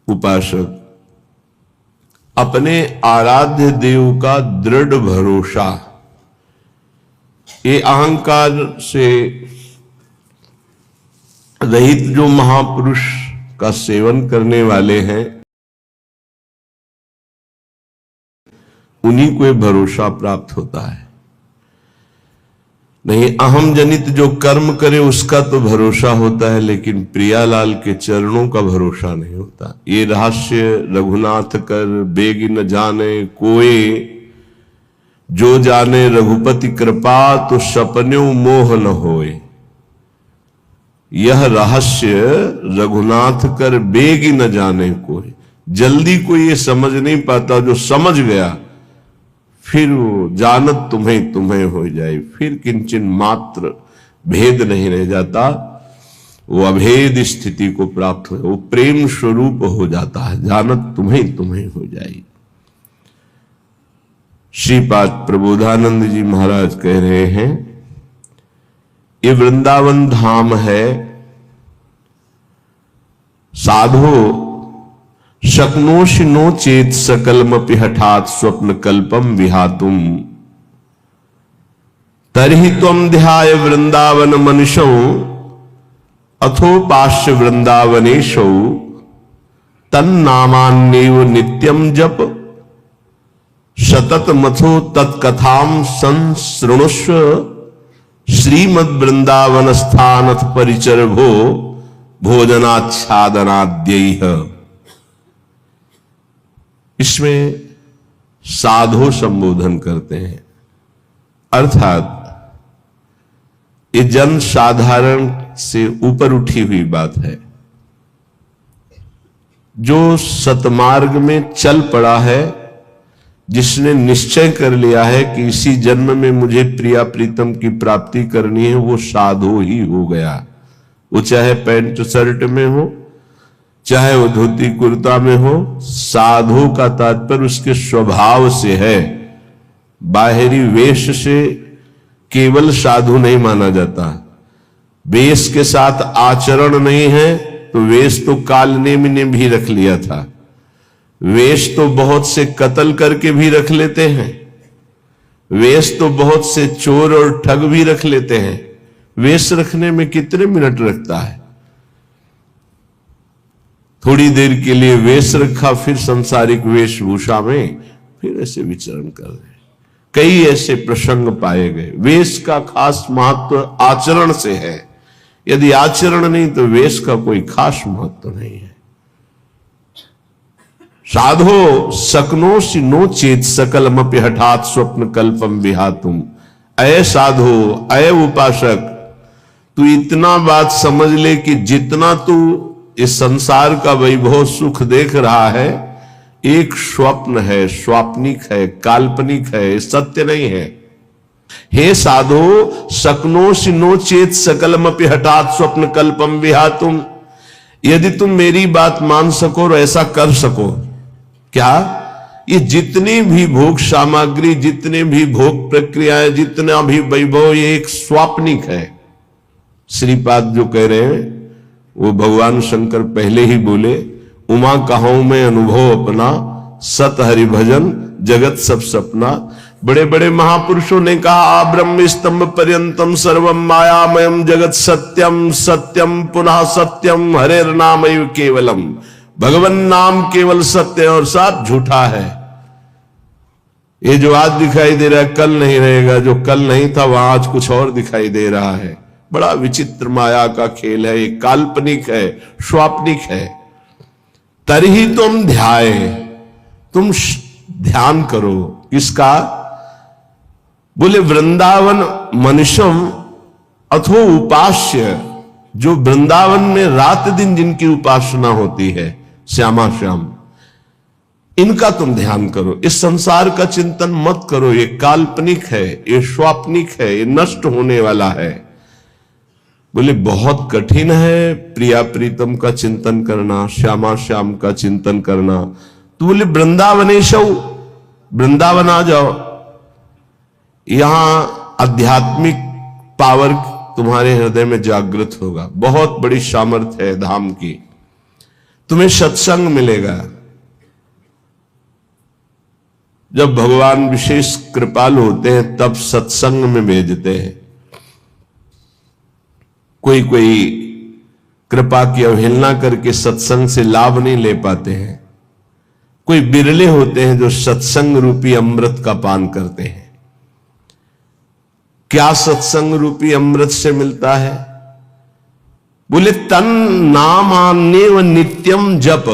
उपासक अपने आराध्य देव का दृढ़ भरोसा, ये अहंकार से रहित जो महापुरुष का सेवन करने वाले हैं, उन्हीं को ये भरोसा प्राप्त होता है। नहीं, अहम जनित जो कर्म करे उसका तो भरोसा होता है, लेकिन प्रियालाल के चरणों का भरोसा नहीं होता। ये रहस्य रघुनाथ कर बेग न जाने कोई, जो जाने रघुपति कृपा तो सपन्यों मोह न होए। यह रहस्य रघुनाथ कर बेग न जाने कोई, जल्दी कोई ये समझ नहीं पाता, जो समझ गया फिर वो जानत तुम्हें तुम्हें हो जाए, फिर किंचन मात्र भेद नहीं रह जाता, वो अभेद स्थिति को प्राप्त हो, वो प्रेम स्वरूप हो जाता है, जानत तुम्हें तुम्हें हो जाए। श्रीपाद प्रबोधानंद जी महाराज कह रहे हैं, ये वृंदावन धाम है, साधो शक्नोषि नो चेत सकलमपि हठात स्वप्न कल्पम विहातुम, तर्हि त्वं ध्याय वृंदावन मनुषौ अथोपाश्य वृंदावनेशौ, तन्नामान्येव नित्यम जप सतत मथो तत्कथाम संसृणुष्व, श्रीमद् वृंदावन स्थानथ परिचर भो भोजनाच्छादनाद्यैः। इसमें साधो संबोधन करते हैं, अर्थात ये जन साधारण से ऊपर उठी हुई बात है। जो सतमार्ग में चल पड़ा है, जिसने निश्चय कर लिया है कि इसी जन्म में मुझे प्रिया प्रीतम की प्राप्ति करनी है, वो साधो ही हो गया। वो चाहे पैंट शर्ट में हो, चाहे वो धोती कुर्ता में हो, साधु का तात्पर्य उसके स्वभाव से है। बाहरी वेश से केवल साधु नहीं माना जाता। वेश के साथ आचरण नहीं है तो वेश तो कालनेमी ने भी रख लिया था, वेश तो बहुत से कत्ल करके भी रख लेते हैं, वेश तो बहुत से चोर और ठग भी रख लेते हैं। वेश रखने में कितने मिनट लगता है, थोड़ी देर के लिए वेश रखा, फिर सांसारिक वेशभूषा में फिर ऐसे विचरण कर रहे। कई ऐसे प्रसंग पाए गए। वेश का खास महत्व आचरण से है, यदि आचरण नहीं तो वेश का कोई खास महत्व नहीं है। साधो सकनोषि नो चेत सकलमपि हठात स्वप्न कल्पम विहातुम। अय साधो, अय उपासक, तू इतना बात समझ ले कि जितना तू इस संसार का वैभव सुख देख रहा है, एक स्वप्न है, स्वाप्निक है, काल्पनिक है, सत्य नहीं है। हे साधो, सकनोषि नो चेत सकलमपि हठात स्वप्न कल्पम विहातुम। यदि तुम मेरी बात मान सको और ऐसा कर सको, क्या ये जितनी भी भोग सामग्री, जितने भी भोग प्रक्रियाएं, जितना भी वैभव, ये एक स्वाप्निक है। श्रीपाद जो कह रहे हैं वो भगवान शंकर पहले ही बोले, उमा कहूं मैं अनुभव अपना, सत हरि भजन जगत सब सपना। बड़े बड़े महापुरुषों ने कहा, ब्रह्म स्तंभ पर्यंतम सर्वम मायामयम जगत सत्यम सत्यम पुनः सत्यम हरेर नामैव केवलम। भगवान नाम केवल सत्य और सब झूठा है। ये जो आज दिखाई दे रहा है कल नहीं रहेगा, जो कल नहीं था वहां आज कुछ और दिखाई दे रहा है। बड़ा विचित्र माया का खेल है, ये काल्पनिक है, स्वाप्निक है। तरही तुम ध्याय, तुम ध्यान करो। किसका? बोले वृंदावन मनुष्यम अथो उपास्य, जो वृंदावन में रात दिन जिनकी उपासना होती है, श्यामा श्याम, इनका तुम ध्यान करो। इस संसार का चिंतन मत करो, ये काल्पनिक है, ये स्वाप्निक है, ये नष्ट होने वाला है। बोले बहुत कठिन है प्रिया प्रीतम का चिंतन करना, श्यामा श्याम का चिंतन करना। तो बोले वृंदावनेशौ, वृंदावन आ जाओ, यहां आध्यात्मिक पावर तुम्हारे हृदय में जागृत होगा। बहुत बड़ी सामर्थ्य है धाम की। तुम्हें सत्संग मिलेगा। जब भगवान विशेष कृपालु होते हैं तब सत्संग में भेजते हैं। कोई कोई कृपा की अवहेलना करके सत्संग से लाभ नहीं ले पाते हैं। कोई बिरले होते हैं जो सत्संग रूपी अमृत का पान करते हैं। क्या सत्संग रूपी अमृत से मिलता है? बोले तन नामान्य व नित्यम जप,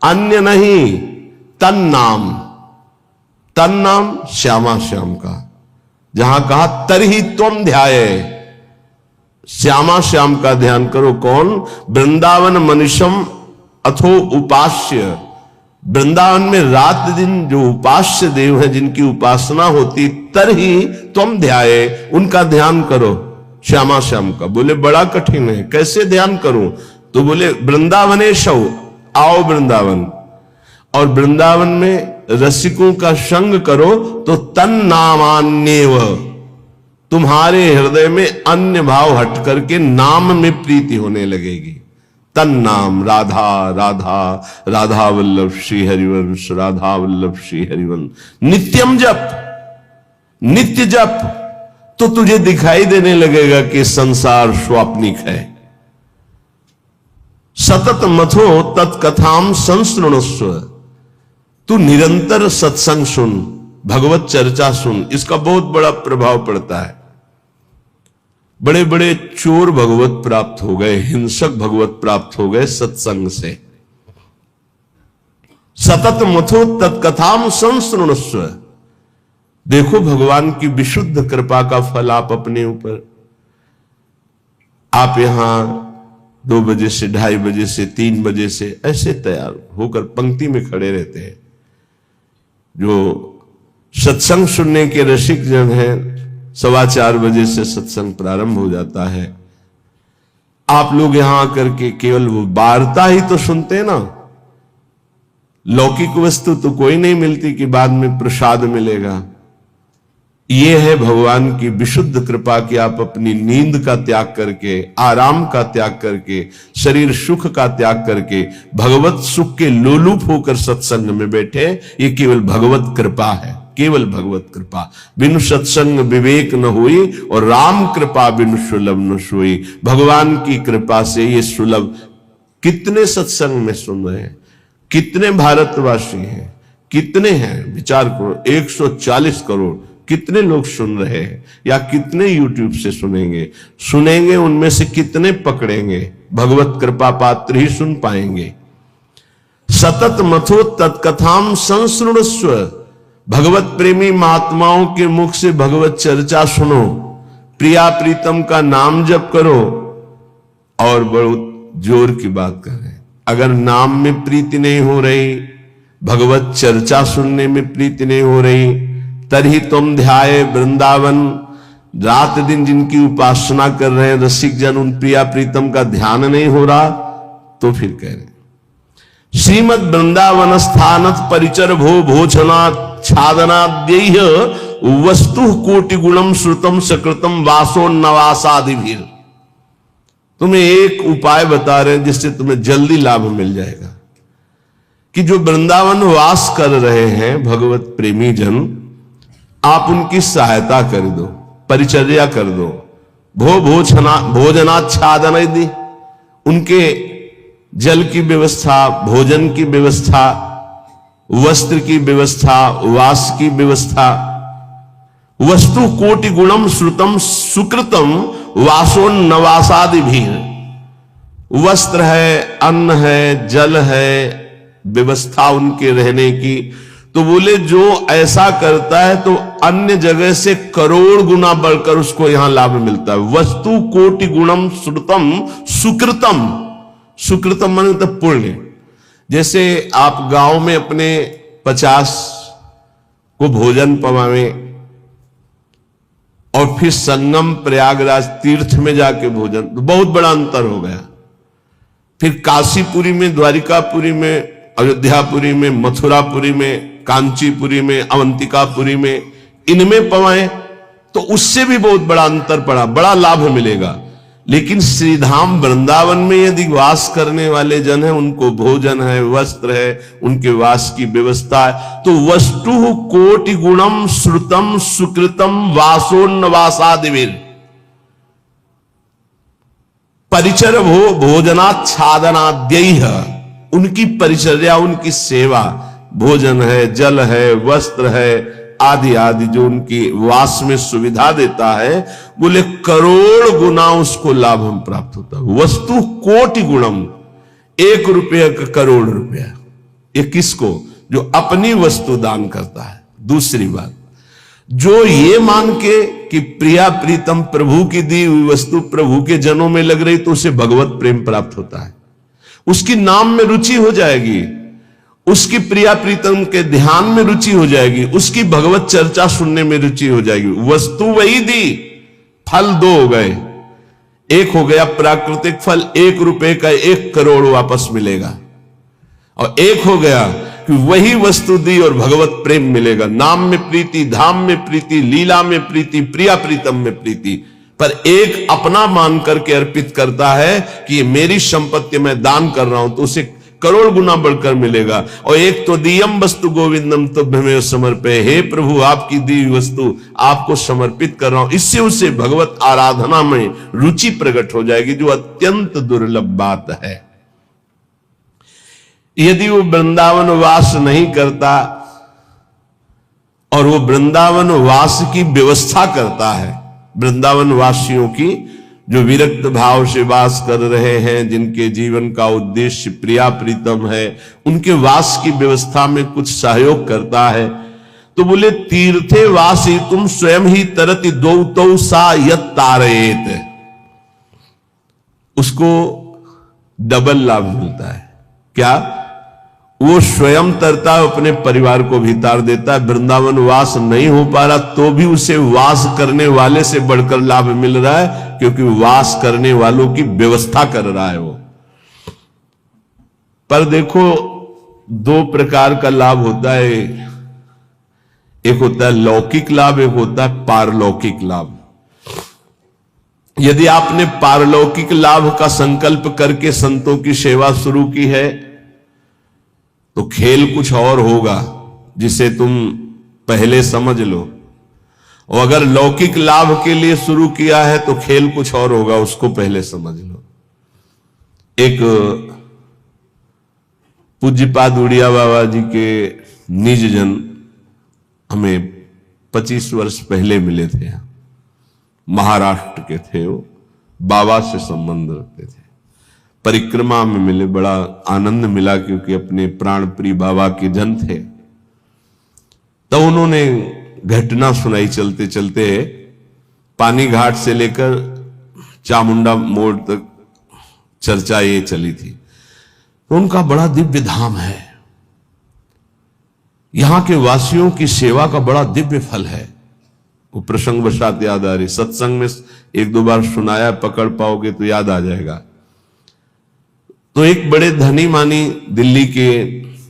अन्य नहीं, तन नाम। तन नाम श्यामा श्याम का, जहां कहा तरही त्वम ध्याये, श्यामा श्याम का ध्यान करो। कौन? वृंदावन मनुष्यम अथो उपास्य। वृंदावन में रात दिन जो उपास्य देव है, जिनकी उपासना होती, तरही त्वम ध्याये, उनका ध्यान करो, श्यामा श्याम का। बोले बड़ा कठिन है, कैसे ध्यान करूं? तो बोले वृंदावनेशौ, आओ वृंदावन, और वृंदावन में रसिकों का संग करो तो तन नामान्येव, तुम्हारे हृदय में अन्य भाव हट करके नाम में प्रीति होने लगेगी। तन नाम राधा राधा, राधा वल्लभ श्री हरिवंश, राधा वल्लभ श्री हरिवंश। नित्यम जप, नित्य जप, तो तुझे दिखाई देने लगेगा कि संसार स्वाप्निक है। सतत मथो तत्कथाम संसृणुस्व, तू निरंतर सत्संग सुन, भगवत चर्चा सुन। इसका बहुत बड़ा प्रभाव पड़ता है। बड़े बड़े चोर भगवत प्राप्त हो गए, हिंसक भगवत प्राप्त हो गए सत्संग से। सतत मथो तत्कथाम संसृणुस्व। देखो भगवान की विशुद्ध कृपा का फल आप अपने ऊपर। आप यहां 2 बजे से 2:30 बजे से 3 बजे से ऐसे तैयार होकर पंक्ति में खड़े रहते हैं। जो सत्संग सुनने के रसिक जन हैं, 4:15 बजे से सत्संग प्रारंभ हो जाता है। आप लोग यहां आकर के केवल वो वार्ता ही तो सुनते हैं ना, लौकिक वस्तु तो कोई नहीं मिलती कि बाद में प्रसाद मिलेगा। ये है भगवान की विशुद्ध कृपा कि आप अपनी नींद का त्याग करके, आराम का त्याग करके, शरीर सुख का त्याग करके भगवत सुख के लोलुप होकर सत्संग में बैठे। ये केवल भगवत कृपा है, केवल भगवत कृपा। बिनु सत्संग विवेक न हुई, और राम कृपा बिनु सुलभ न सोई। भगवान की कृपा से ये सुलभ। कितने सत्संग में सुन रहे हैं, कितने भारतवासी हैं, कितने हैं? विचार करो, 140 करोड़। कितने लोग सुन रहे हैं, या कितने यूट्यूब से सुनेंगे? उनमें से कितने पकड़ेंगे? भगवत कृपा पात्र ही सुन पाएंगे। सतत मथो तत्कथाम संसृणुस्व, भगवत प्रेमी महात्माओं के मुख से भगवत चर्चा सुनो, प्रिया प्रीतम का नाम जप करो। और बहुत जोर की बात कर रहे हैं, अगर नाम में प्रीति नहीं हो रही, भगवत चर्चा सुनने में प्रीति नहीं हो रही, तरही तुम ध्याये वृंदावन। रात दिन जिनकी उपासना कर रहे हैं रसिक जन, उन प्रिया प्रीतम का ध्यान नहीं हो रहा, तो फिर कह रहे श्रीमद वृंदावन स्थानत परिचर भो भोजनाच्छादनाद्यैः वस्तु कोटि गुणम श्रुतम सकृतम वासोन्नवासादिभिः। तुम्हें एक उपाय बता रहे हैं जिससे तुम्हें जल्दी लाभ मिल जाएगा, कि जो वृंदावन वास कर रहे हैं भगवत प्रेमी जन, आप उनकी सहायता कर दो, परिचर्या कर दो। भोजनाच्छादन दी, उनके जल की व्यवस्था, भोजन की व्यवस्था, वस्त्र की व्यवस्था, वास की व्यवस्था। वस्तु कोटि गुणम श्रुतम सुकृतम वासोन्नवासादि भी। वस्त्र है, अन्न है, जल है, व्यवस्था उनके रहने की। तो बोले जो ऐसा करता है तो अन्य जगह से करोड़ गुना बढ़कर उसको यहां लाभ मिलता है। वस्तु कोटि गुणम श्रुतम सुकृतम। सुकृतम माने तो पुण्य। जैसे आप गांव में अपने 50 को भोजन पवावे और फिर संगम प्रयागराज तीर्थ में जाके भोजन, तो बहुत बड़ा अंतर हो गया। फिर काशीपुरी में, द्वारिकापुरी में, अयोध्यापुरी में, मथुरापुरी में, कांचीपुरी में, अवंतिकापुरी में, इनमें पवाएं तो उससे भी बहुत बड़ा अंतर पड़ा, बड़ा लाभ मिलेगा। लेकिन श्रीधाम वृंदावन में यदि वास करने वाले जन हैं, उनको भोजन है, वस्त्र है, उनके वास की व्यवस्था है, तो वस्तु कोटि गुणम श्रुतम सुकृतम वासोन्नवासादिवीर परिचर भोजनाच्छादनाद्यैः, उनकी परिचर्या, उनकी सेवा, भोजन है, जल है, वस्त्र है आदि आदि जो उनकी वास में सुविधा देता है, बोले करोड़ गुना उसको लाभ हम प्राप्त होता है। वस्तु कोटि गुणम, 1 रुपये का करोड़ रुपया। ये किसको? जो अपनी वस्तु दान करता है। दूसरी बात, जो ये मान के कि प्रिया प्रीतम प्रभु की दी हुई वस्तु प्रभु के जनों में लग रही, तो उसे भगवत प्रेम प्राप्त होता है, उसकी नाम में रुचि हो जाएगी, उसकी प्रिया प्रीतम के ध्यान में रुचि हो जाएगी, उसकी भगवत चर्चा सुनने में रुचि हो जाएगी। वस्तु वही दी, फल 2 हो गए। एक हो गया प्राकृतिक फल, 1 रुपए का 1 करोड़ वापस मिलेगा, और एक हो गया कि वही वस्तु दी और भगवत प्रेम मिलेगा। नाम में प्रीति, धाम में प्रीति, लीला में प्रीति, प्रिया प्रीतम में प्रीति। पर एक अपना मान करके अर्पित करता है कि ये मेरी संपत्ति में दान कर रहा हूं, तो उसे करोड़ गुना बढ़कर मिलेगा। और एक तो दियम वस्तु गोविंदम तुभ्यमेव समर्पये, हे प्रभु आपकी दी हुई वस्तु आपको समर्पित कर रहा हूं, इससे उसे भगवत आराधना में रुचि प्रकट हो जाएगी, जो अत्यंत दुर्लभ बात है। यदि वो वृंदावन वास नहीं करता और वो वृंदावन वास की व्यवस्था करता है, वृंदावन वासियों की जो विरक्त भाव से वास कर रहे हैं, जिनके जीवन का उद्देश्य प्रिया प्रीतम है, उनके वास की व्यवस्था में कुछ सहयोग करता है, तो बोले तीर्थे वासी तुम स्वयं ही तरति दौतौ सा यत तारयेत, उसको डबल लाभ मिलता है। क्या? वो स्वयं तरता है, अपने परिवार को भी तार देता है। वृंदावन वास नहीं हो पा रहा तो भी उसे वास करने वाले से बढ़कर लाभ मिल रहा है, क्योंकि वास करने वालों की व्यवस्था कर रहा है वो। पर देखो 2 प्रकार का लाभ होता है, एक होता है लौकिक लाभ, एक होता है पारलौकिक लाभ। यदि आपने पारलौकिक लाभ का संकल्प करके संतों की सेवा शुरू की है, तो खेल कुछ और होगा जिसे तुम पहले समझ लो, और अगर लौकिक लाभ के लिए शुरू किया है तो खेल कुछ और होगा, उसको पहले समझ लो। एक पूज्यपाद उड़िया बाबा जी के निज जन हमें 25 वर्ष पहले मिले थे, महाराष्ट्र के थे वो, बाबा से संबंध रखते थे, परिक्रमा में मिले, बड़ा आनंद मिला क्योंकि अपने प्राण प्रिय बाबा के जन थे। तो उन्होंने घटना सुनाई चलते चलते, पानी घाट से लेकर चामुंडा मोड़ तक चर्चा ये चली थी। तो उनका बड़ा दिव्य धाम है, यहां के वासियों की सेवा का बड़ा दिव्य फल है। वो प्रसंग वशात याद आ रही, सत्संग में 1-2 बार सुनाया, पकड़ पाओगे तो याद आ जाएगा। तो एक बड़े धनी मानी दिल्ली के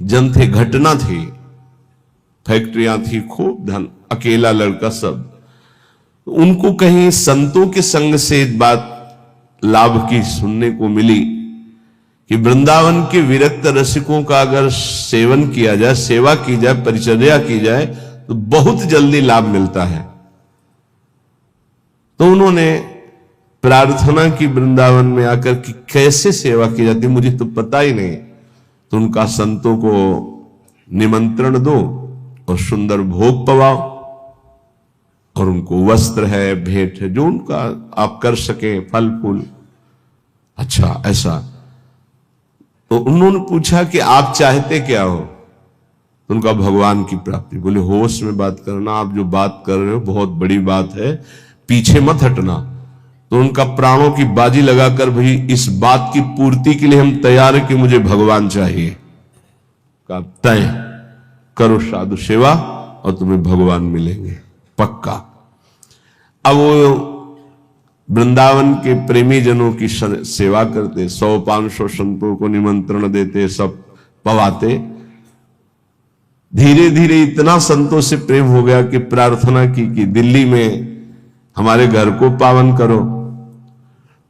जन थे, घटना थी, फैक्ट्रियां थी, खूब धन, अकेला लड़का सब। उनको कहीं संतों के संग से एक बात लाभ की सुनने को मिली कि वृंदावन के विरक्त रसिकों का अगर सेवन किया जाए, सेवा की जाए, परिचर्या की जाए, तो बहुत जल्दी लाभ मिलता है। तो उन्होंने प्रार्थना की वृंदावन में आकर कि कैसे सेवा की जाती, मुझे तो पता ही नहीं। तो उनका संतों को निमंत्रण दो और सुंदर भोग पवाओ, और उनको वस्त्र है, भेंट है, जो उनका आप कर सके, फल फूल। अच्छा ऐसा। तो उन्होंने पूछा कि आप चाहते क्या हो? तो उनका भगवान की प्राप्ति। बोले होश में बात करना, आप जो बात कर रहे हो बहुत बड़ी बात है, पीछे मत हटना। तो उनका प्राणों की बाजी लगाकर भी इस बात की पूर्ति के लिए हम तैयार है कि मुझे भगवान चाहिए। का तय करो साधु सेवा और तुम्हें भगवान मिलेंगे पक्का। अब वो वृंदावन के प्रेमी जनों की सेवा करते, 100-500 संतों को निमंत्रण देते, सब पवाते। धीरे धीरे इतना संतों से प्रेम हो गया कि प्रार्थना की कि दिल्ली में हमारे घर को पावन करो।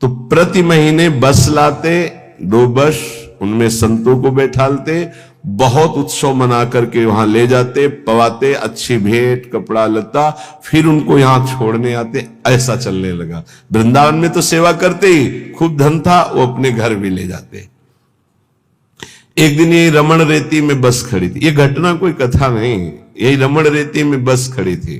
तो प्रति महीने बस लाते, 2 बस, उनमें संतों को बैठालते, बहुत उत्सव मना करके वहां ले जाते, पवाते, अच्छी भेंट कपड़ा लता, फिर उनको यहां छोड़ने आते। ऐसा चलने लगा। वृंदावन में तो सेवा करते ही, खूब धन था, वो अपने घर भी ले जाते। एक दिन ये रमण रेती में बस खड़ी थी, ये घटना कोई कथा नहीं, यही रमण रेती में बस खड़ी थी।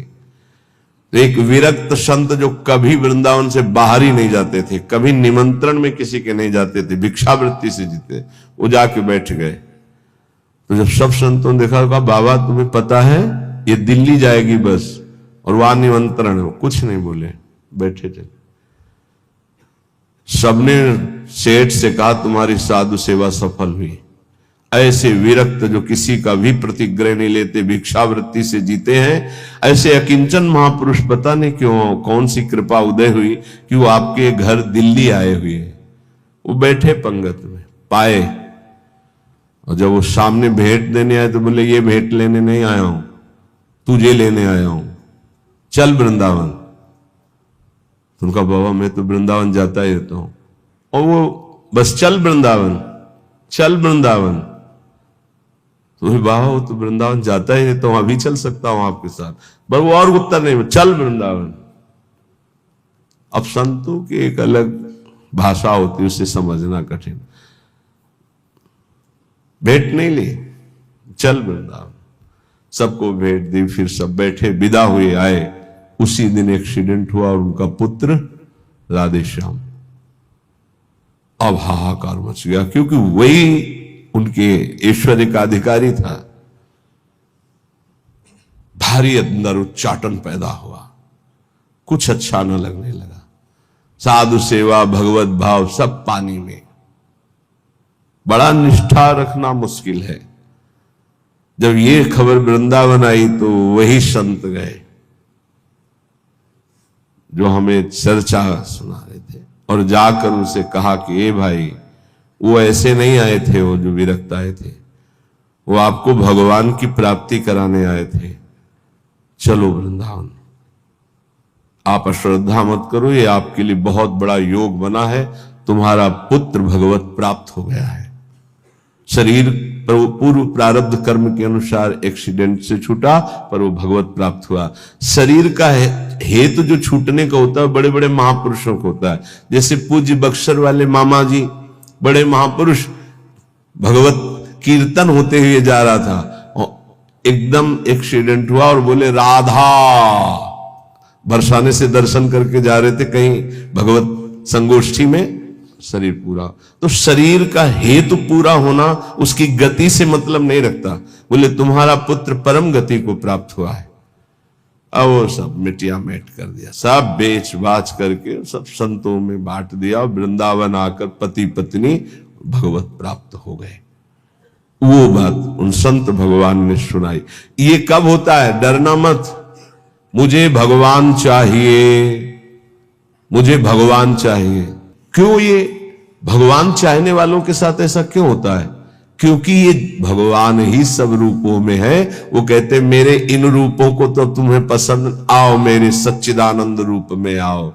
तो एक विरक्त संत जो कभी वृंदावन से बाहर ही नहीं जाते थे, कभी निमंत्रण में किसी के नहीं जाते थे, भिक्षावृत्ति से जीते, वो जाके बैठ गए। तो जब सब संतों ने देखा, कहा बाबा तुम्हें पता है ये दिल्ली जाएगी बस और वहां निमंत्रण है। कुछ नहीं बोले, बैठे थे। सबने सेठ से कहा तुम्हारी साधु सेवा सफल हुई। ऐसे विरक्त जो किसी का भी प्रतिग्रह नहीं लेते, भिक्षावृत्ति से जीते हैं, ऐसे अकिंचन महापुरुष पता नहीं क्यों, कौन सी कृपा उदय हुई कि वो आपके घर दिल्ली आए हुए। वो बैठे पंगत में, पाए, और जब वो सामने भेंट देने आए तो बोले ये भेंट लेने नहीं आया हूं, तुझे लेने आया हूं, चल वृंदावन। तो उनका बाबा मैं तो वृंदावन जाता ही रहता हूं। और वो बस चल वृंदावन, चल वृंदावन। तो बाबा वो तो वृंदावन जाता ही रहता हूं, अभी चल सकता हूं आपके साथ, पर वो और उत्तर नहीं, चल वृंदावन। अब संतों की एक अलग भाषा होती है, उसे समझना कठिन। भेंट नहीं ली, चल वृंदावन। सबको भेंट दी, फिर सब बैठे, विदा हुए, आए। उसी दिन एक्सीडेंट हुआ और उनका पुत्र राधेश्याम। अब हाहाकार मच गया, क्योंकि वही उनके ऐश्वर्य का अधिकारी था। भारी अंदर उच्चाटन पैदा हुआ, कुछ अच्छा न लगने लगा। साधु सेवा, भगवत भाव सब पानी में। बड़ा निष्ठा रखना मुश्किल है। जब ये खबर वृंदावन आई तो वही संत गए जो हमें चर्चा सुना रहे थे, और जाकर उनसे कहा कि ए भाई, वो ऐसे नहीं आए थे, वो जो विरक्त आए थे, वो आपको भगवान की प्राप्ति कराने आए थे। चलो वृंदावन, आप अश्रद्धा मत करो, ये आपके लिए बहुत बड़ा योग बना है, तुम्हारा पुत्र भगवत प्राप्त हो गया है। शरीर पूर्व प्रारब्ध कर्म के अनुसार एक्सीडेंट से छूटा, पर वो भगवत प्राप्त हुआ। शरीर का हेतु जो छूटने का होता है बड़े बड़े महापुरुषों को होता है। जैसे पूज्य बक्सर वाले मामा जी, बड़े महापुरुष, भगवत कीर्तन होते हुए जा रहा था और एकदम एक्सीडेंट हुआ और बोले राधा, बरसाने से दर्शन करके जा रहे थे कहीं भगवत संगोष्ठी में, शरीर पूरा। तो शरीर का हेतु पूरा होना उसकी गति से मतलब नहीं रखता। बोले तुम्हारा पुत्र परम गति को प्राप्त हुआ है। अब वो सब मिटिया मेट कर दिया, सब बेच बाच करके सब संतों में बांट दिया। वृंदावन आकर पति पत्नी भगवत प्राप्त हो गए। वो बात उन संत भगवान ने सुनाई। ये कब होता है? डरना मत, मुझे भगवान चाहिए, मुझे भगवान चाहिए। क्यों ये भगवान चाहने वालों के साथ ऐसा क्यों होता है? क्योंकि ये भगवान ही सब रूपों में है। वो कहते मेरे इन रूपों को तो तुम्हें पसंद, आओ मेरे सच्चिदानंद रूप में आओ।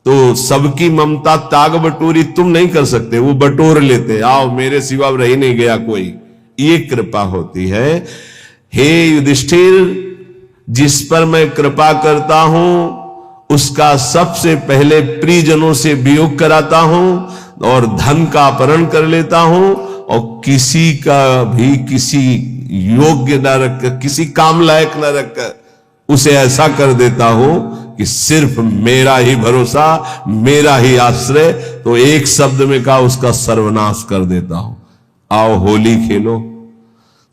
तो सबकी ममता ताग बटोरी तुम नहीं कर सकते, वो बटोर लेते, आओ मेरे सिवा रह नहीं गया कोई। ये कृपा होती है। हे युधिष्ठिर, जिस पर मैं कृपा करता हूं उसका सबसे पहले प्रियजनों से वियोग कराता हूं और धन का अपहरण कर लेता हूं और किसी का भी किसी योग्य न रखकर, किसी काम लायक न रखकर उसे ऐसा कर देता हूं कि सिर्फ मेरा ही भरोसा, मेरा ही आश्रय। तो एक शब्द में कहा, उसका सर्वनाश कर देता हूं। आओ होली खेलो।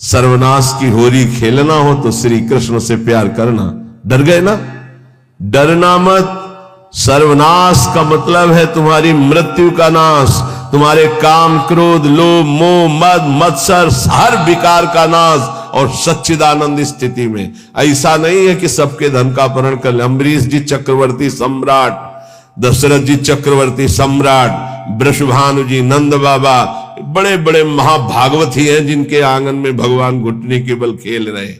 सर्वनाश की होली खेलना हो तो श्री कृष्ण से प्यार करना। डर गए ना? डरना मत। सर्वनाश का मतलब है तुम्हारी मृत्यु का नाश, तुम्हारे काम, क्रोध, लोभ, मोह, मद, मत्सर, हर विकार का नाश। और सच्चिदानंद स्थिति में ऐसा नहीं है कि सबके धन का अपहरण कर ले। अम्बरीश जी चक्रवर्ती सम्राट, दशरथ जी चक्रवर्ती सम्राट, वृषभानु जी, नंद बाबा, बड़े बड़े महाभागवती हैं जिनके आंगन में भगवान घुटने के बल खेल रहे।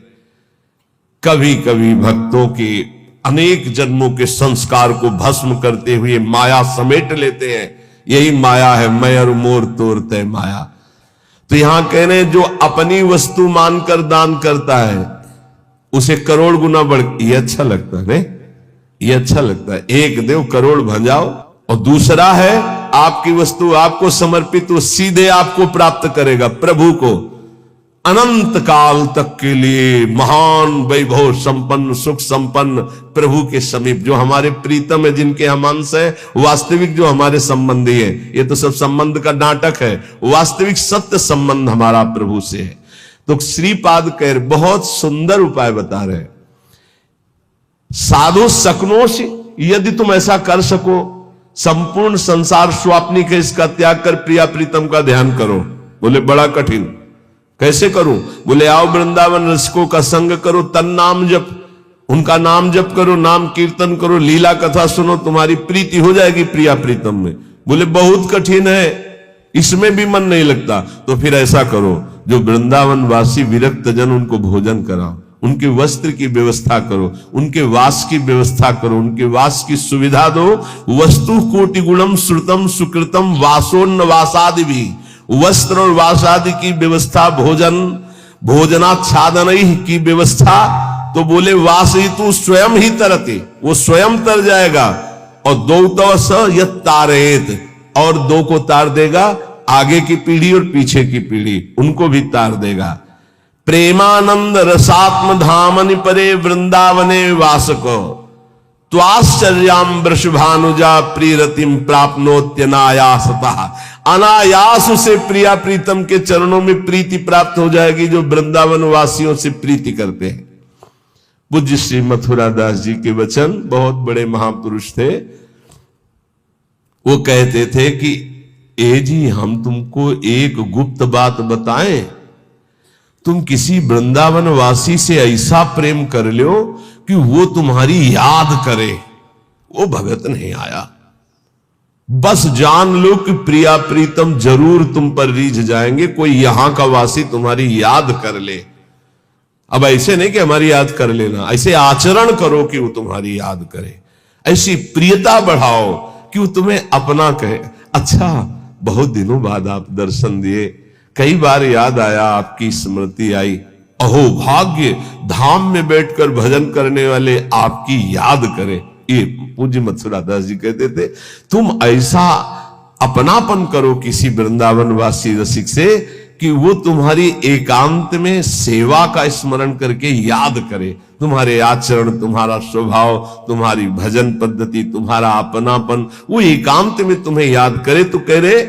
कभी कभी भक्तों के अनेक जन्मों के संस्कार को भस्म करते हुए माया समेट लेते हैं। यही माया है, मैं और मोर तोरते माया। तो यहां कह रहे हैं जो अपनी वस्तु मानकर दान करता है उसे करोड़ गुना बढ़, ये अच्छा लगता है नहीं, ये अच्छा लगता है। एक देव करोड़ भंजाओ, और दूसरा है आपकी वस्तु आपको समर्पित, वो सीधे आपको प्राप्त करेगा प्रभु को अनंत काल तक के लिए। महान वैभव संपन्न सुख संपन्न प्रभु के समीप, जो हमारे प्रीतम है, जिनके हम अंश है, वास्तविक जो हमारे संबंधी है। ये तो सब संबंध का नाटक है, वास्तविक सत्य संबंध हमारा प्रभु से है। तो श्रीपाद कह बहुत सुंदर उपाय बता रहे, साधु सकनोश, यदि तुम ऐसा कर सको, संपूर्ण संसार स्वाप्निक है, इसका त्याग कर प्रिया प्रीतम का ध्यान करो। बोले बड़ा कठिन, कैसे करूं? बोले आओ वृंदावन रसिकों का संग करो, तन नाम जप, उनका नाम जप करो, नाम कीर्तन करो, लीला कथा सुनो, तुम्हारी प्रीति हो जाएगी प्रिया प्रीतम में। बोले बहुत कठिन है, इसमें भी मन नहीं लगता। तो फिर ऐसा करो, जो वृंदावन वासी विरक्त जन, उनको भोजन कराओ, उनके वस्त्र की व्यवस्था करो, उनके वास की व्यवस्था करो, उनके वास की सुविधा दो। वस्तु कोटि गुणम श्रुतम सुकृतम वासोन्न वासादि भी, वस्त्र और वास आदि की व्यवस्था, भोजन भोजनाच्छादन की व्यवस्था। तो बोले वास ही तू स्वयं ही तरते, वो स्वयं तर जाएगा। और दो तो स यत तारेत, और दो को तार देगा, आगे की पीढ़ी और पीछे की पीढ़ी, उनको भी तार देगा। प्रेमानंद रसात्म धामनि परे वृंदावने वासको, त्वाश्चर्याम वृषभानुजा प्रियरतिम प्राप्नोत्यनायासतः। अनायास से प्रिया प्रीतम के चरणों में प्रीति प्राप्त हो जाएगी, जो वृंदावन वासियों से प्रीति करते हैं। पूज्य श्री मथुरा दास जी के वचन, बहुत बड़े महापुरुष थे। वो कहते थे कि ए जी, हम तुमको एक गुप्त बात बताएं, तुम किसी वृंदावन वासी से ऐसा प्रेम कर लो कि वो तुम्हारी याद करे। वो भगत नहीं आया, बस जान लो कि प्रिया प्रीतम जरूर तुम पर रीझ जाएंगे, कोई यहां का वासी तुम्हारी याद कर ले। अब ऐसे नहीं कि हमारी याद कर लेना, ऐसे आचरण करो कि वो तुम्हारी याद करे, ऐसी प्रियता बढ़ाओ कि वो तुम्हें अपना कहे। अच्छा, बहुत दिनों बाद आप दर्शन दिए, कई बार याद आया, आपकी स्मृति आई, अहो भाग्य, धाम में बैठकर भजन करने वाले आपकी याद करें। ये पूज्य मथुरा दास जी कहते थे, तुम ऐसा अपनापन करो किसी वृंदावन वासी रसिक से कि वो तुम्हारी एकांत में सेवा का स्मरण करके याद करे, तुम्हारे आचरण, तुम्हारा स्वभाव, तुम्हारी भजन पद्धति, तुम्हारा अपनापन, वो एकांत में तुम्हें याद करे। तो कह रहे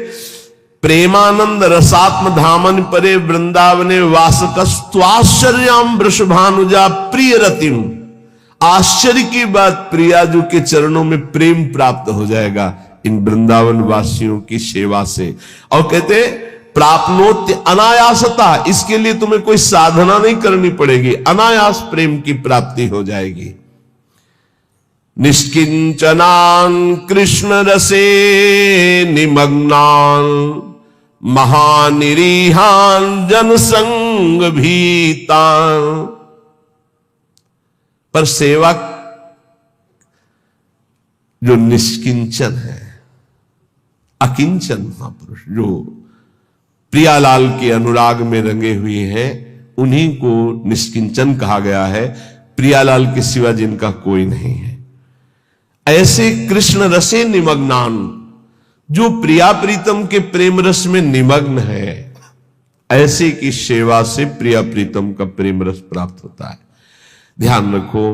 प्रेमानंद रसात्म धामन परे वृंदावने वासकस्त्वाश्चर्याम वृषभानुजा प्रिय रतिम। आश्चर्य की बात, प्रियाजू के चरणों में प्रेम प्राप्त हो जाएगा इन वृंदावन वासियों की सेवा से। और कहते प्राप्नोत्य अनायासता, इसके लिए तुम्हें कोई साधना नहीं करनी पड़ेगी, अनायास प्रेम की प्राप्ति हो जाएगी। निष्किंचनान कृष्ण रसे निमग्नान महानिरीहान जनसंग भीतान। पर सेवा जो निष्किंचन है, अकिंचन महापुरुष, जो प्रियालाल के अनुराग में रंगे हुए हैं, उन्हीं को निष्किंचन कहा गया है। प्रियालाल के सिवा जिनका कोई नहीं है, ऐसे कृष्ण रसे निमग्नान, जो प्रिया प्रीतम के प्रेम रस में निमग्न है, ऐसे की सेवा से प्रिया प्रीतम का प्रेम रस प्राप्त होता है। ध्यान रखो,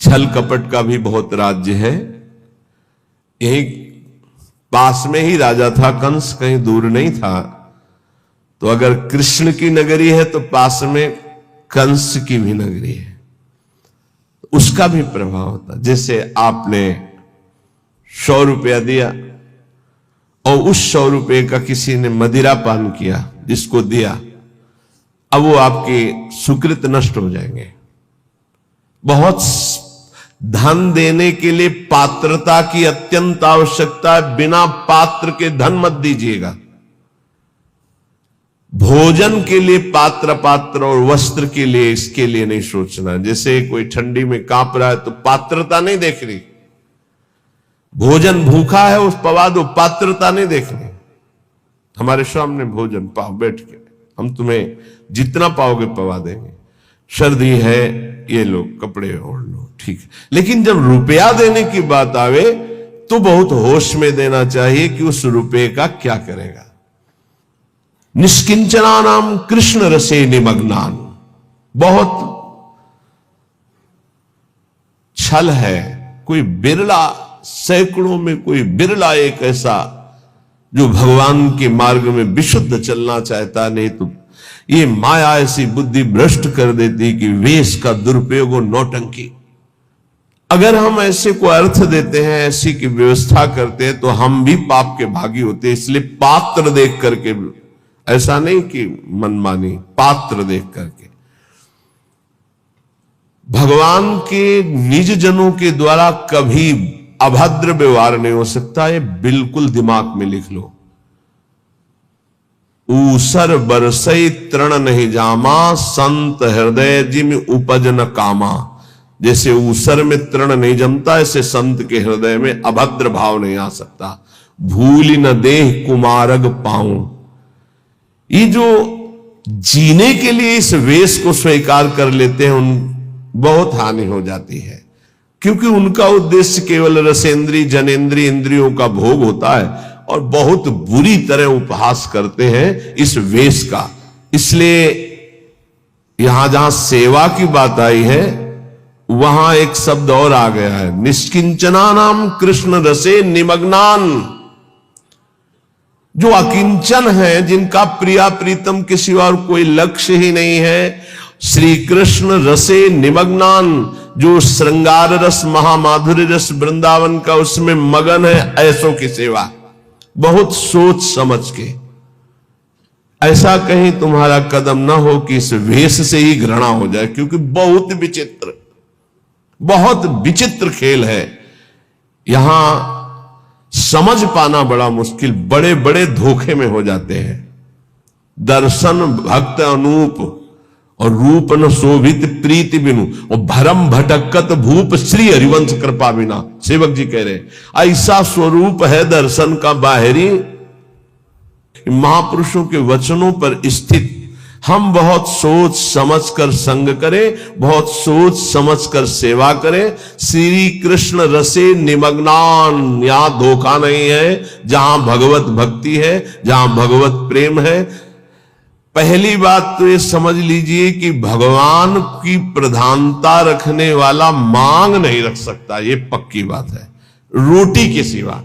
छल कपट का भी बहुत राज्य है। यही पास में ही राजा था कंस, कहीं दूर नहीं था। तो अगर कृष्ण की नगरी है तो पास में कंस की भी नगरी है, उसका भी प्रभाव होता। जैसे आपने 100 रुपया दिया और उस 100 रुपये का किसी ने मदिरा पान किया, जिसको दिया, अब वो आपके सुकृत नष्ट हो जाएंगे। बहुत धन देने के लिए पात्रता की अत्यंत आवश्यकता है, बिना पात्र के धन मत दीजिएगा। भोजन के लिए पात्र और वस्त्र के लिए, इसके लिए नहीं सोचना। जैसे कोई ठंडी में कांप रहा है तो पात्रता नहीं देख रही, भोजन भूखा है उस पवा दो, पात्रता नहीं देखनी। हमारे सामने भोजन पाओ बैठ के, हम तुम्हें जितना पाओगे पवा देंगे। सर्दी है, ये लो कपड़े ओढ़ लो, ठीक है। लेकिन जब रुपया देने की बात आवे तो बहुत होश में देना चाहिए कि उस रुपये का क्या करेगा। निष्किंचना नाम कृष्ण रसे निमग्नान, बहुत छल है। कोई बिरला, सैकड़ों में कोई बिरला एक ऐसा जो भगवान के मार्ग में विशुद्ध चलना चाहता, नहीं तो ये माया ऐसी बुद्धि भ्रष्ट कर देती कि वेश का दुरुपयोग और नौटंकी। अगर हम ऐसे को अर्थ देते हैं, ऐसी की व्यवस्था करते हैं, तो हम भी पाप के भागी होते हैं। इसलिए पात्र देख करके, ऐसा नहीं कि मनमानी, पात्र देख करके। भगवान के निज जनों के द्वारा कभी अभद्र व्यवहार नहीं हो सकता, ये बिल्कुल दिमाग में लिख लो। ऊसर बरसई तृण नहीं जामा, संत हृदय जिम उपज न कामा। जैसे ऊसर में तृण नहीं जमता, ऐसे संत के हृदय में अभद्र भाव नहीं आ सकता। भूल न देह कुमारग पाऊं, ये जो जीने के लिए इस वेश को स्वीकार कर लेते हैं, उन बहुत हानि हो जाती है। क्योंकि उनका उद्देश्य केवल रसेंद्री जनेन्द्री इंद्रियों का भोग होता है, और बहुत बुरी तरह उपहास करते हैं इस वेश का। इसलिए यहां जहां सेवा की बात आई है, वहां एक शब्द और आ गया है, निष्किंचना नाम कृष्ण रसे निमग्नान। जो अकिंचन है, जिनका प्रिया प्रीतम के सिवा और कोई लक्ष्य ही नहीं है, श्री कृष्ण रसे निमग्नान, जो श्रृंगार रस महामाधुर्य रस वृंदावन का उसमें मगन है, ऐसों की सेवा बहुत सोच समझ के। ऐसा कहीं तुम्हारा कदम ना हो कि इस वेश से ही घृणा हो जाए, क्योंकि बहुत विचित्र खेल है। यहां समझ पाना बड़ा मुश्किल, बड़े बड़े धोखे में हो जाते हैं। दर्शन भक्त अनूप और रूप न शोभित प्रीति बिनु, और भरम भटकत भूप श्री हरिवंश कृपा बिना। सेवक जी कह रहे ऐसा स्वरूप है दर्शन का बाहरी, महापुरुषों के वचनों पर स्थित। हम बहुत सोच समझ कर संग करें, बहुत सोच समझ कर सेवा करें। श्री कृष्ण रसे निमग्नान, यहां धोखा नहीं है। जहां भगवत भक्ति है, जहां भगवत प्रेम है, पहली बात तो ये समझ लीजिए कि भगवान की प्रधानता रखने वाला मांग नहीं रख सकता, ये पक्की बात है। रोटी के सिवा,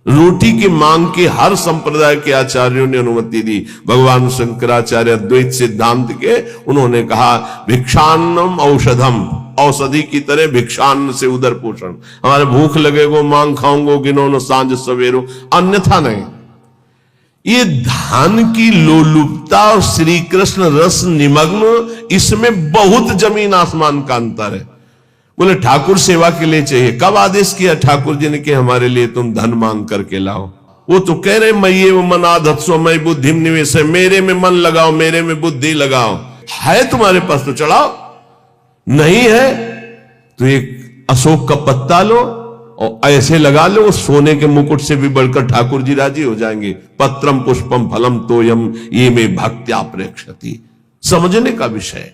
रोटी की मांग की हर संप्रदाय के आचार्यों ने अनुमति दी। भगवान शंकराचार्य अद्वैत सिद्धांत के, उन्होंने कहा भिक्षान्नम औषधम, औषधि की तरह भिक्षान्न से उदर पोषण। हमारे भूख लगेगो मांग खाऊंगो गिनोनो सांझ सवेरो, अन्यथा नहीं। ये धन की लोलुपता और श्री कृष्ण रस निमग्न, इसमें बहुत जमीन आसमान का अंतर है। बोले ठाकुर सेवा के लिए चाहिए, कब आदेश किया ठाकुर जी ने कि हमारे लिए तुम धन मांग करके लाओ? वो तो कह रहे मये मन आधत्सो मई बुद्धि निवेश है, मेरे में मन लगाओ, मेरे में बुद्धि लगाओ। है तुम्हारे पास तो चढ़ाओ, नहीं है तो एक अशोक का पत्ता लो और ऐसे लगा लो, सोने के मुकुट से भी बढ़कर ठाकुर जी राजी हो जाएंगे। पत्रम पुष्पम फलम तोयम ये में भक्त्या प्रेक्षति। समझने का विषय।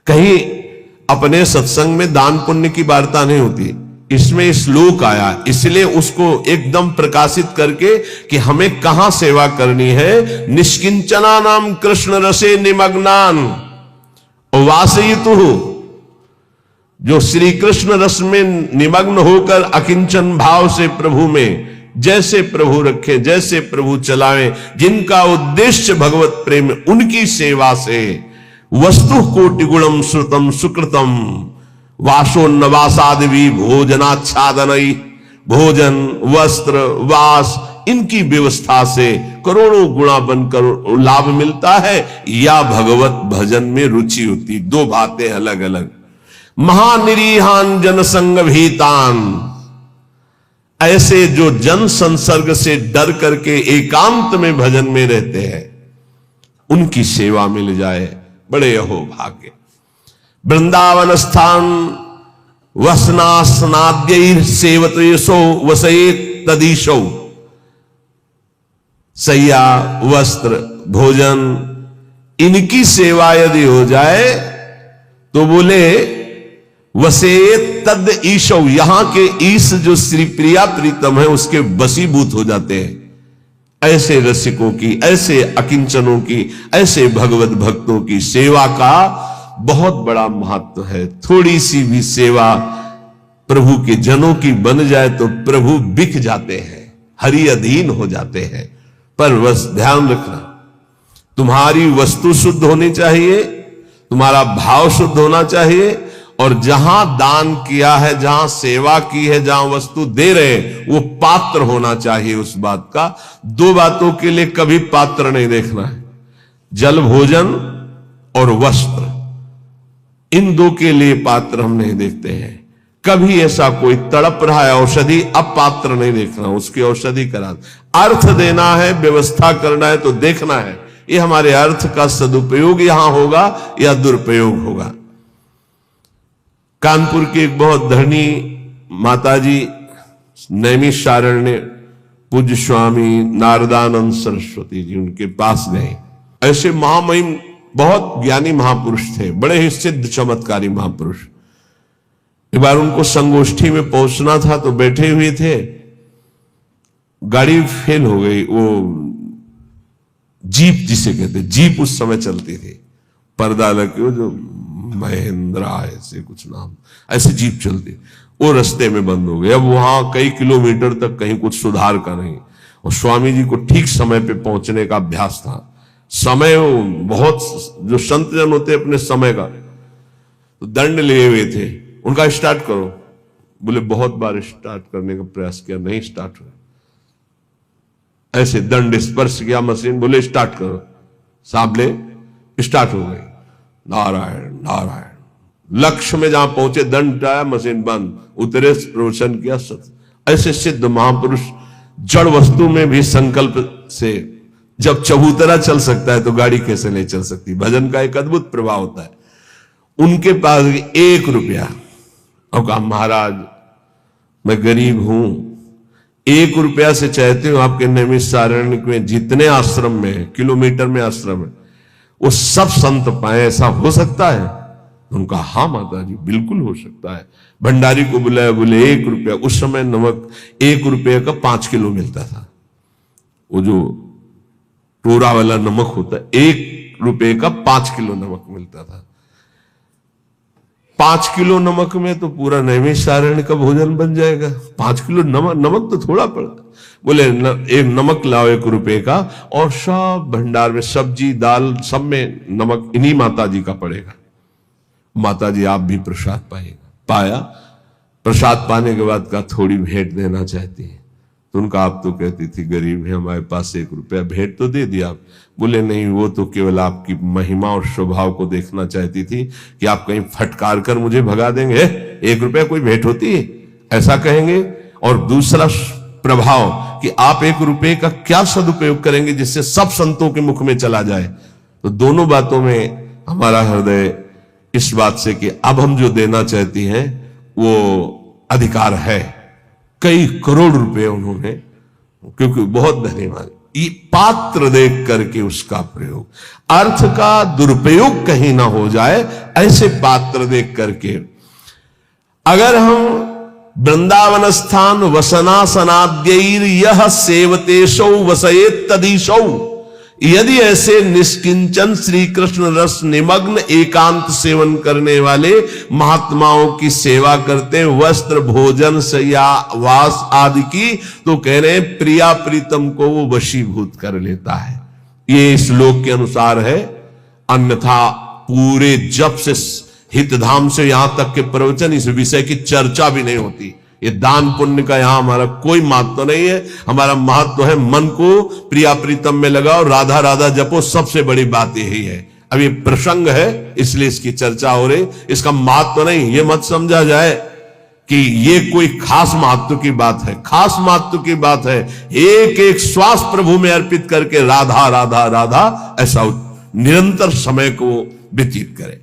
कहीं अपने सत्संग में दान पुण्य की वार्ता नहीं होती, इसमें श्लोक आया, इसलिए उसको एकदम प्रकाशित करके कि हमें कहां सेवा करनी है। निष्किंचना नाम कृष्ण रसे निमग्नान वासयितु, जो श्री कृष्ण रस में निमग्न होकर अकिंचन भाव से प्रभु में जैसे प्रभु रखे, जैसे प्रभु चलावे, जिनका उद्देश्य भगवत प्रेम, उनकी सेवा से वस्तु कोटि गुणम श्रुतम सुकृतम वासोन्नवासादि भोजनाच्छादनई, भोजन वस्त्र वास इनकी व्यवस्था से करोड़ों गुणा बनकर लाभ मिलता है, या भगवत भजन में रुचि होती। दो बातें अलग अलग। महानिरीहान जनसंग भीतान, ऐसे जो जन संसर्ग से डर करके एकांत में भजन में रहते हैं, उनकी सेवा मिल जाए, बड़े अहो भाग्य। वृंदावन स्थान वसनासनाद्यैर सेवतेशो वसेत तदीशो। सैया, वस्त्र, भोजन, इनकी सेवा यदि हो जाए तो बोले वसेत तद ईशो, यहां के ईश जो श्री प्रिया प्रीतम है उसके वशीभूत हो जाते हैं। ऐसे रसिकों की, ऐसे अकिंचनों की, ऐसे भगवत भक्तों की सेवा का बहुत बड़ा महत्व है। थोड़ी सी भी सेवा प्रभु के जनों की बन जाए तो प्रभु बिक जाते हैं, हरि अधीन हो जाते हैं। पर बस ध्यान रखना, तुम्हारी वस्तु शुद्ध होनी चाहिए, तुम्हारा भाव शुद्ध होना चाहिए, और जहां दान किया है, जहां सेवा की है, जहां वस्तु दे रहे हैं, वो पात्र होना चाहिए उस बात का। दो बातों के लिए कभी पात्र नहीं देखना है, जल, भोजन और वस्त्र, इन दो के लिए पात्र हम नहीं देखते हैं। कभी ऐसा कोई तड़प रहा है औषधि, अब पात्र नहीं देखना, उसकी औषधि करा। अर्थ देना है, व्यवस्था करना है तो देखना है ये हमारे अर्थ का सदुपयोग यहां होगा या दुरुपयोग होगा। कानपुर की एक बहुत धनी माताजी नैमिषारण्य पूज्य स्वामी नारदानंद सरस्वती जी, उनके पास गए। ऐसे महामहिम बहुत ज्ञानी महापुरुष थे, बड़े ही सिद्ध चमत्कारी महापुरुष। एक बार उनको संगोष्ठी में पहुंचना था तो बैठे हुए थे, गाड़ी फेल हो गई। वो जीप जिसे कहते, जीप उस समय चलती थी, पर्दा लगे, वो जो महिंद्रा ऐसे कुछ नाम, ऐसे जीप चलती, वो रास्ते में बंद हो गई। अब वहां कई किलोमीटर तक कहीं कुछ सुधार का नहीं, और स्वामी जी को ठीक समय पे पहुंचने का अभ्यास था। समय बहुत, जो संत जन होते अपने समय का तो दंड लिए हुए थे। उनका स्टार्ट करो, बोले बहुत बार स्टार्ट करने का प्रयास किया, नहीं स्टार्ट हुआ। ऐसे दंड स्पर्श किया मशीन, बोले स्टार्ट करो, साबले स्टार्ट हो गई। नारायण नारायण, लक्ष्य में जहां पहुंचे दंड उठाया, मशीन बंद, उतरे, प्रवचन किया। सत्य ऐसे सिद्ध महापुरुष जड़ वस्तु में भी संकल्प से, जब चबूतरा चल सकता है तो गाड़ी कैसे नहीं चल सकती। भजन का एक अद्भुत प्रभाव होता है। उनके पास 1 रुपया, और कहा महाराज मैं गरीब हूं, 1 रुपया से चाहते हो आपके नैमिषारण्य में जितने आश्रम में, किलोमीटर में आश्रम है, वो सब संत पाए, ऐसा हो सकता है? उनका हाँ माता जी बिल्कुल हो सकता है। भंडारी को बुलाया, बोले 1 रुपया। उस समय नमक 1 रुपये का 5 किलो मिलता था, वो जो टोरा वाला नमक होता है, 1 रुपये का 5 किलो नमक मिलता था। 5 किलो नमक में तो पूरा नैमिषारण्य का भोजन बन जाएगा। 5 किलो नमक तो थोड़ा पड़ा। बोले एक नमक लाओ 1 रुपये का, और सब भंडार में सब्जी दाल सब में नमक इन्हीं माता जी का पड़ेगा। माता जी आप भी प्रसाद पाएगा। पाया, प्रसाद पाने के बाद का थोड़ी भेंट देना चाहती है। तो उनका आप तो कहती थी गरीब है, हमारे पास 1 रुपया, भेंट तो दे दिया। बोले नहीं, वो तो केवल आपकी महिमा और स्वभाव को देखना चाहती थी कि आप कहीं फटकार कर मुझे भगा देंगे। 1 रुपया कोई भेंट होती है, ऐसा कहेंगे। और दूसरा प्रभाव कि आप 1 रुपये का क्या सदुपयोग करेंगे जिससे सब संतों के मुख में चला जाए। तो दोनों बातों में हमारा हृदय इस बात से कि अब हम जो देना चाहती हैं वो अधिकार है। कई करोड़ रुपए उन्होंने, क्योंकि बहुत धन्यवाद, ये पात्र देख करके उसका प्रयोग, अर्थ का दुरुपयोग कहीं ना हो जाए, ऐसे पात्र देख करके। अगर हम वृंदावन स्थान वसनासनाद्यैर यह सेवतेशौ वसयेत तदीशौ, यदि ऐसे निष्किंचन श्री कृष्ण रस निमग्न एकांत सेवन करने वाले महात्माओं की सेवा करते हैं, वस्त्र भोजन शय्या वास आदि की, तो कह रहे हैं प्रिया प्रीतम को वो वशीभूत कर लेता है। ये श्लोक के अनुसार है, अन्यथा पूरे जब से हितधाम से यहां तक के प्रवचन इस विषय की चर्चा भी नहीं होती। ये दान पुण्य का यहां हमारा कोई महत्व नहीं है। हमारा महत्व है मन को प्रिया प्रीतम में लगाओ, राधा राधा जपो, सबसे बड़ी बात यही है। अब ये प्रसंग है इसलिए इसकी चर्चा हो रही, इसका महत्व नहीं। ये मत समझा जाए कि ये कोई खास महत्व की बात है। खास महत्व की बात है एक एक श्वास प्रभु में अर्पित करके राधा राधा राधा ऐसा निरंतर समय को व्यतीत करें।